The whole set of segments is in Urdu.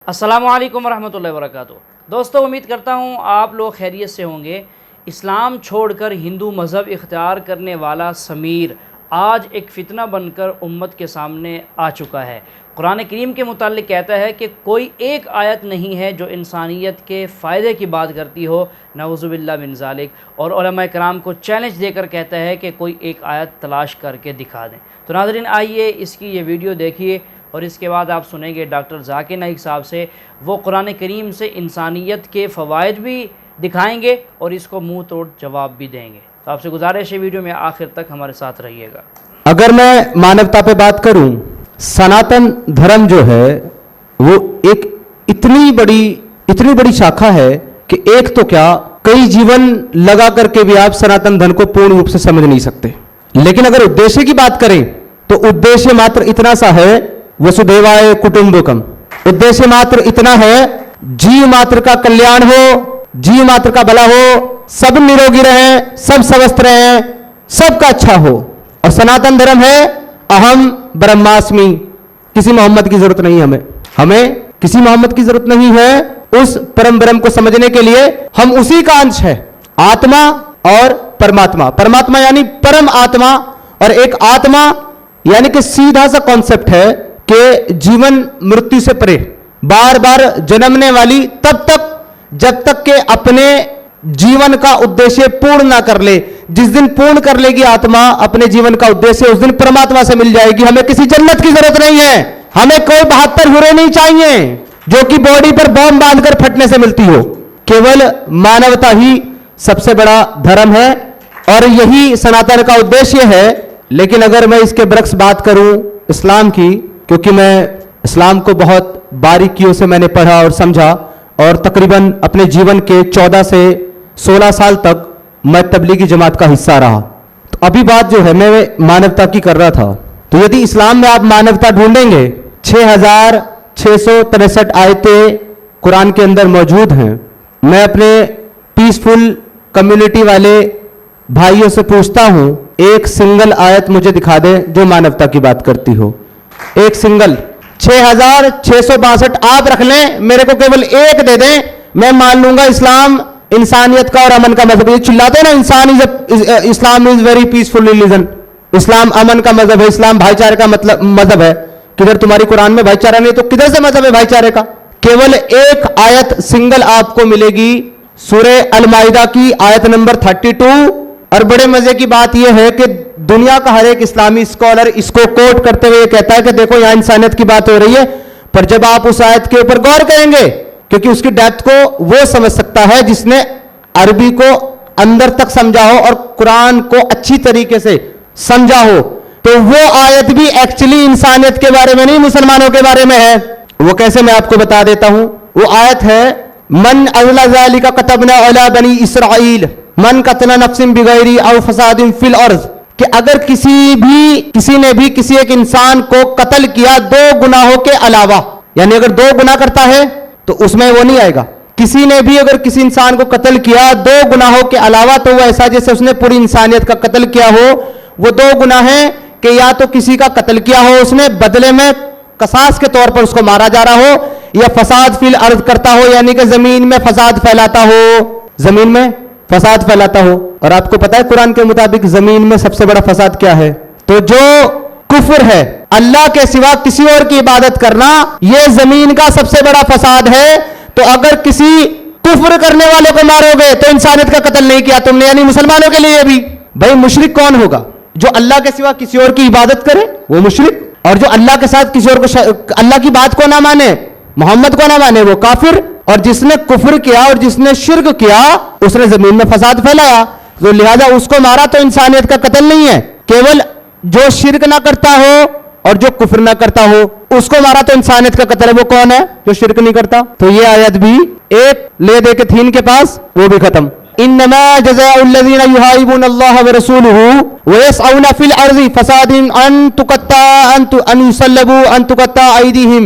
السلام علیکم ورحمۃ اللہ وبرکاتہ۔ دوستو، امید کرتا ہوں آپ لوگ خیریت سے ہوں گے۔ اسلام چھوڑ کر ہندو مذہب اختیار کرنے والا سمیر آج ایک فتنہ بن کر امت کے سامنے آ چکا ہے۔ قرآن کریم کے متعلق کہتا ہے کہ کوئی ایک آیت نہیں ہے جو انسانیت کے فائدے کی بات کرتی ہو، نعوذ باللہ من ذالک، اور علماء کرام کو چیلنج دے کر کہتا ہے کہ کوئی ایک آیت تلاش کر کے دکھا دیں۔ تو ناظرین، آئیے اس کی یہ ویڈیو دیکھیے اور اس کے بعد آپ سنیں گے ڈاکٹر ذاکر نائک صاحب سے۔ وہ قرآن کریم سے انسانیت کے فوائد بھی دکھائیں گے اور اس کو منہ توڑ جواب بھی دیں گے۔ تو آپ سے گزارش ہے ویڈیو میں آخر تک ہمارے ساتھ رہیے گا۔ اگر میں مانوتا پہ بات کروں، سناتن دھرم جو ہے وہ ایک اتنی بڑی شاخا ہے کہ ایک تو کیا کئی جیون لگا کر کے بھی آپ سناتن دھرم کو پورن روپ سے سمجھ نہیں سکتے۔ لیکن اگر ادیشیہ کی بات کریں تو ادیشیہ ماتر اتنا سا ہے، وسودھیوائے کٹمبکم، ادیشیہ ماتر اتنا ہے جیو ماتر کا کلیان ہو، جیو ماتر کا بھلا ہو، سب نروگی رہیں، سب سوستھ رہیں، سب کا اچھا ہو۔ اور سناتن دھرم ہے اہم برہماسمی، کسی محمد کی ضرورت نہیں ہے، ہمیں کسی محمد کی ضرورت نہیں ہے۔ اس پرم برہم کو سمجھنے کے لیے ہم اسی کا انش ہے، آتما اور پرماتما۔ پرماتما یعنی پرم آتما، اور ایک آتما یعنی کہ سیدھا سا کانسیپٹ ہے کہ جیون مرتیو سے پرے، بار بار جنمنے والی تب تک جب تک کہ اپنے جیون کا ادیشیہ پورن نہ کر لے۔ جس دن پورن کر لے گی آتما اپنے جیون کا ادیشیہ، اس دن پرماتما سے مل جائے گی۔ ہمیں کسی جنت کی ضرورت نہیں ہے، ہمیں کوئی 72 ہورے نہیں چاہیے جو کہ باڈی پر بم باندھ کر پھٹنے سے ملتی ہو۔ کیول مانوتا ہی سب سے بڑا دھرم ہے اور یہی سناتن کا ادیشیہ ہے۔ لیکن اگر میں اس کے برعکس بات کروں اسلام کی، کیونکہ میں اسلام کو بہت باریکیوں سے میں نے پڑھا اور سمجھا، اور تقریباً اپنے جیون کے 14 سے 16 سال تک میں تبلیغی جماعت کا حصہ رہا، تو ابھی بات جو ہے میں مانوتا کی کر رہا تھا۔ تو یدی اسلام میں آپ مانوتا ڈھونڈیں گے، 6663 آیتیں قرآن کے اندر موجود ہیں۔ میں اپنے پیسفل کمیونٹی والے بھائیوں سے پوچھتا ہوں، ایک سنگل آیت مجھے دکھا دیں جو مانوتا کی بات کرتی ہو، ایک سنگل۔ 6662 آپ رکھ لیں، میرے کو کیول ایک دے دیں، میں مان لوں گا اسلام انسانیت کا اور امن کا مذہب ہے۔ یہ چلاتے ہیں نا، اسلام از ویری پیسفل ریلیجن، اسلام امن کا مذہب ہے، اسلام بھائی چارے کا مذہب ہے۔ کدھر تمہاری قرآن میں بھائی چارہ نہیں تو کدھر سے مذہب ہے بھائی چارے کا؟ کیول ایک آیت سنگل آپ کو ملے گی، سورہ المائدہ کی آیت نمبر 32۔ اور بڑے مزے کی بات یہ ہے کہ دنیا کا ہر ایک اسلامی اسکالر اس کو کوٹ کرتے ہوئے کہتا ہے کہ دیکھو یہاں انسانیت کی بات ہو رہی ہے، پر جب آپ اس آیت کے اوپر غور کریں گے، کیونکہ اس کی ڈیپتھ کو وہ سمجھ سکتا ہے جس نے عربی کو اندر تک سمجھا ہو اور قرآن کو اچھی طریقے سے سمجھا ہو، تو وہ آیت بھی ایکچولی انسانیت کے بارے میں نہیں، مسلمانوں کے بارے میں ہے۔ وہ کیسے، میں آپ کو بتا دیتا ہوں۔ وہ آیت ہے من اول ذالک کتبنا علی بنی اسرائیل من قتل نفس بغیر او فساد فی الارض، کہ اگر کسی نے بھی کسی ایک انسان کو قتل کیا 2 گناہوں کے علاوہ، یعنی اگر 2 گناہ کرتا ہے تو اس میں وہ نہیں آئے گا۔ کسی نے بھی اگر کسی انسان کو قتل کیا 2 گناہوں کے علاوہ، تو وہ ایسا جیسے اس نے پوری انسانیت کا قتل کیا ہو۔ وہ 2 گناہ ہیں کہ یا تو کسی کا قتل کیا ہو اس نے، بدلے میں قصاص کے طور پر اس کو مارا جا رہا ہو، یا فساد فی الارض کرتا ہو، یعنی کہ زمین میں فساد پھیلاتا ہو، زمین میں فساد پھیلاتا ہو۔ اور آپ کو پتا ہے قرآن کے مطابق زمین میں سب سے بڑا فساد کیا ہے؟ تو جو کفر ہے، اللہ کے سوا کسی اور کی عبادت کرنا، یہ زمین کا سب سے بڑا فساد ہے۔ تو اگر کسی کفر کرنے والے کو مارو گے تو انسانیت کا قتل نہیں کیا تم نے، یعنی مسلمانوں کے لیے بھی۔ بھائی مشرک کون ہوگا؟ جو اللہ کے سوا کسی اور کی عبادت کرے وہ مشرک، اور جو اللہ کے ساتھ کسی اور کو، اللہ کی بات کو نہ مانے، محمد کو نہ مانے، وہ کافر۔ اور جس نے کفر کیا اور جس نے شرک کیا اس نے زمین میں فساد پھیلایا، تو لہذا اس کو مارا تو انسانیت کا قتل نہیں ہے۔ کیول جو شرک نہ کرتا ہو اور جو کفر نہ کرتا ہو اس کو مارا تو انسانیت کا قتل ہے۔ وہ کون ہے؟ جو شرک نہیں کرتا۔ تو یہ آیت بھی ایک لے دے کے تھین کے پاس، وہ بھی ختم۔ انما جزاء الذين يحاربون الله ورسوله ويسعون في الارض فساد ان يصلبوا ان تقطع ايديهم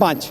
5,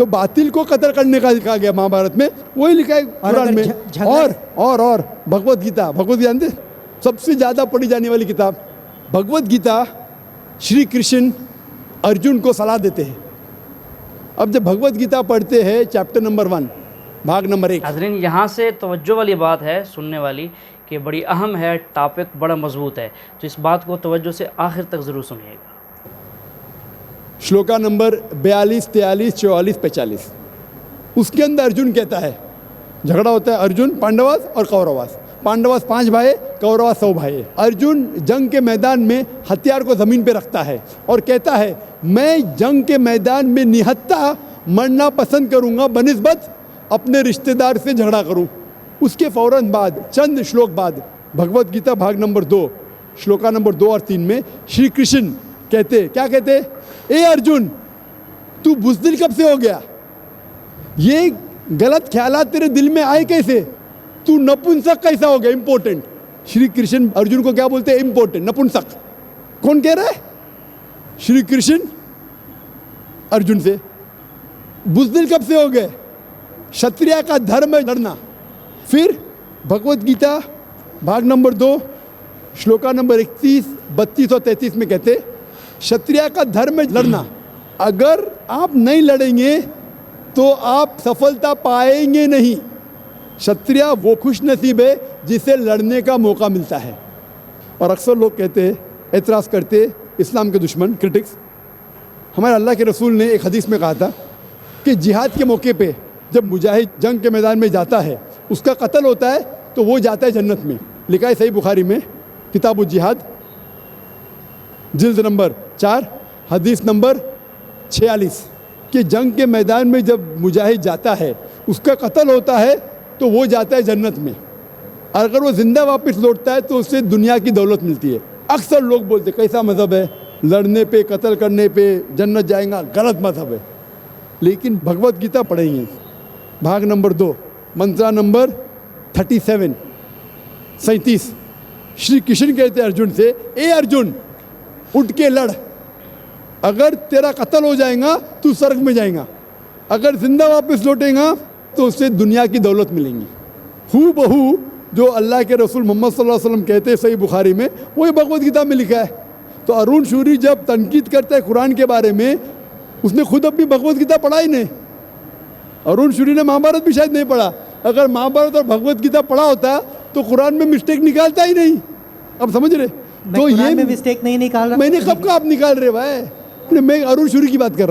تو باطل کو قتل کرنے کا لکھا گیا مہابھارت میں, وہی لکھا ہے قرآن میں. اور بھگوت گیتا جانتے سب سے زیادہ پڑھی جانے والی کتاب بھگوت گیتا, شری کرشن ارجن کو صلاح دیتے ہیں. اب جب بھگوت گیتا پڑھتے ہیں چیپٹر نمبر 1 بھاگ نمبر 1. حضرین یہاں سے توجہ والی بات ہے سننے والی کہ بڑی اہم ہے, ٹاپک بڑا مضبوط ہے, تو اس بات کو توجہ سے آخر تک ضرور سنیے گا. شلوکا نمبر 42, 43, 44, 45. اس کے اندر ارجن کہتا ہے, جھگڑا ہوتا ہے ارجن پانڈواس اور کورواس. پانڈواس 5 بھائی, کورواس 100 بھائی. ارجن جنگ کے میدان میں ہتھیار کو زمین پہ رکھتا ہے اور کہتا ہے میں جنگ کے میدان میں نہتا مرنا پسند کروں گا بنسبت اپنے رشتہ دار سے جھگڑا کروں. اس کے فوراً بعد چند شلوک بعد بھگوت گیتا بھاگ نمبر 2 شلوکا نمبر 2 اور 3 میں شری کرشن کہتے, کیا کہتے, اے ارجن تو بزدل کب سے ہو گیا, یہ غلط خیالات تیرے دل میں آئے کیسے, تو نپنسک کیسا ہو گیا. امپورٹنٹ, شری کرشن ارجن کو کیا بولتے ہیں, امپورٹنٹ, نپنسک. کون کہہ رہا ہے, شری کرشن ارجن سے. بزدل کب سے ہو گئے, شتریہ کا دھرم ہے لڑنا. پھر بھگوت گیتا بھاگ نمبر 2 شلوکا نمبر 31, 32 اور 33 میں کہتے شتریہ کا دھرم ہے لڑنا. اگر آپ نہیں لڑیں گے تو آپ سفلتا پائیں گے نہیں. شتریہ وہ خوش نصیب ہے جسے لڑنے کا موقع ملتا ہے. اور اکثر لوگ کہتے, اعتراض کرتے, اسلام کے دشمن کرٹکس, ہمارے اللہ کے رسول نے ایک حدیث میں کہا تھا کہ جہاد کے موقع پہ جب مجاہد جنگ کے میدان میں جاتا ہے, اس کا قتل ہوتا ہے تو وہ جاتا ہے جنت میں. لکھا ہے صحیح بخاری میں کتاب الجہاد جلد نمبر 4 حدیث نمبر 46 کہ جنگ کے میدان میں جب مجاہد جاتا ہے اس کا قتل ہوتا ہے تو وہ جاتا ہے جنت میں, اور اگر وہ زندہ واپس لوٹتا ہے تو اسے دنیا کی دولت ملتی ہے. اکثر لوگ بولتے کیسا مذہب ہے, لڑنے پہ قتل کرنے پہ جنت جائیں گا, غلط مذہب ہے. لیکن بھگوت گیتا پڑھیں گے بھاگ نمبر 2 منترا نمبر 37 37. شری کرشن کہتے ہیں ارجن سے, اے ارجن اٹھ کے لڑ, اگر تیرا قتل ہو جائے گا تو سرگ میں جائیں گا, اگر زندہ واپس لوٹیں گا تو اسے دنیا کی دولت ملیں گی. ہو بہو جو اللہ کے رسول محمد صلی اللہ علیہ وسلم کہتے ہیں صحیح بخاری میں, وہی بھگوت گیتا میں لکھا ہے. تو ارون شوری جب تنقید کرتا ہے قرآن کے بارے میں, اس نے خود اپنی بھگوت گیتا پڑھا ہی نہیں. ارون شوری نے مہابھارت بھی شاید نہیں پڑھا. اگر مہابھارت اور بھگوت گیتا پڑھا ہوتا تو قرآن میں مسٹیک نکالتا ہی نہیں. اب سمجھ رہے, تو یہ میں مسٹیک نہیں نکال رہا. میں نے کب کا آپ نکال رہے بھائی, میں ارون شوری کی بات کر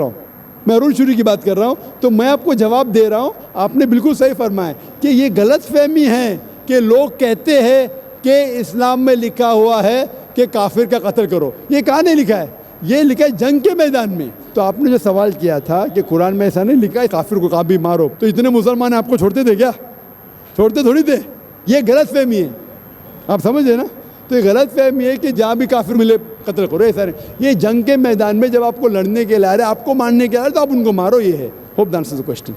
رہا ہوں, تو میں آپ کو جواب دے رہا ہوں. آپ نے بالکل صحیح فرمایا کہ یہ غلط فہمی ہے کہ لوگ کہتے ہیں کہ اسلام میں لکھا ہوا ہے کہ کافر کا قتل کرو. یہ کہاں نہیں لکھا ہے, یہ لکھا ہے جنگ کے میدان میں. تو آپ نے جو سوال کیا تھا کہ قرآن میں ایسا نہیں لکھا ہے کافر کو کبھی مارو, تو اتنے مسلمان آپ کو چھوڑتے تھے کیا, چھوڑتے تھوڑی تھے. یہ غلط فہمی ہے, آپ سمجھ رہے نا. تو یہ غلط فہمی ہے کہ جہاں بھی کافر ملے قتل کرو, ایسا نہیں. یہ جنگ کے میدان میں جب آپ کو لڑنے کے لیے آ رہے, آپ کو مارنے کے لیے آ رہے, تو آپ ان کو مارو. یہ ہے. Hope answers the question.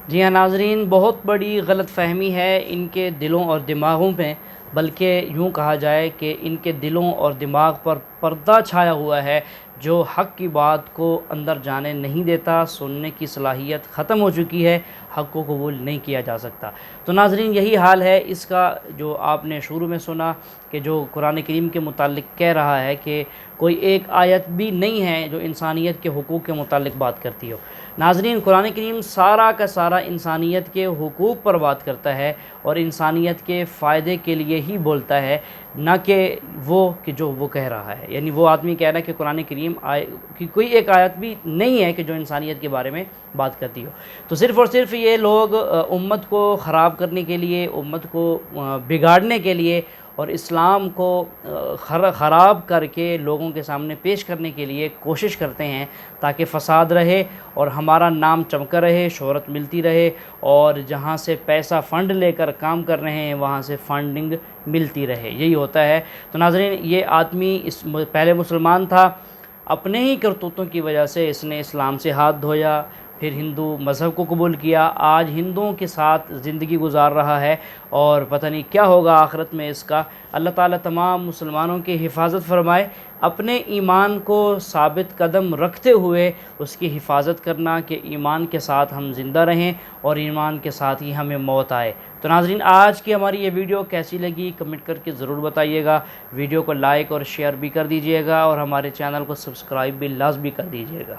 جی ہاں ناظرین, بہت بڑی غلط فہمی ہے ان کے دلوں اور دماغوں میں, بلکہ یوں کہا جائے کہ ان کے دلوں اور دماغ پر پردہ چھایا ہوا ہے جو حق کی بات کو اندر جانے نہیں دیتا. سننے کی صلاحیت ختم ہو چکی ہے, حق کو قبول نہیں کیا جا سکتا. تو ناظرین یہی حال ہے اس کا جو آپ نے شروع میں سنا کہ جو قرآن کریم کے متعلق کہہ رہا ہے کہ کوئی ایک آیت بھی نہیں ہے جو انسانیت کے حقوق کے متعلق بات کرتی ہو. ناظرین قرآن کریم سارا کا سارا انسانیت کے حقوق پر بات کرتا ہے اور انسانیت کے فائدے کے لیے ہی بولتا ہے, نہ کہ جو وہ کہہ رہا ہے. یعنی وہ آدمی کہہ رہا ہے کہ قرآن کریم کی کوئی ایک آیت بھی نہیں ہے کہ جو انسانیت کے بارے میں بات کرتی ہو. تو صرف اور صرف یہ لوگ امت کو خراب کرنے کے لیے, امت کو بگاڑنے کے لیے اور اسلام کو خراب کر کے لوگوں کے سامنے پیش کرنے کے لیے کوشش کرتے ہیں تاکہ فساد رہے اور ہمارا نام چمکا رہے, شہرت ملتی رہے, اور جہاں سے پیسہ فنڈ لے کر کام کر رہے ہیں وہاں سے فنڈنگ ملتی رہے. یہی ہوتا ہے. تو ناظرین یہ آدمی پہلے مسلمان تھا, اپنے ہی کرتوتوں کی وجہ سے اس نے اسلام سے ہاتھ دھویا, پھر ہندو مذہب کو قبول کیا، آج ہندوؤں کے ساتھ زندگی گزار رہا ہے، اور پتہ نہیں کیا ہوگا آخرت میں اس کا۔ اللہ تعالیٰ تمام مسلمانوں کی حفاظت فرمائے، اپنے ایمان کو ثابت قدم رکھتے ہوئے اس کی حفاظت کرنا کہ ایمان کے ساتھ ہم زندہ رہیں اور ایمان کے ساتھ ہی ہمیں موت آئے۔ تو ناظرین، آج کی ہماری یہ ویڈیو کیسی لگی کمنٹ کر کے ضرور بتائیے گا، ویڈیو کو لائک اور شیئر بھی کر دیجیے گا، اور ہمارے چینل کو سبسکرائب بھی لازمی کر دیجیے گا۔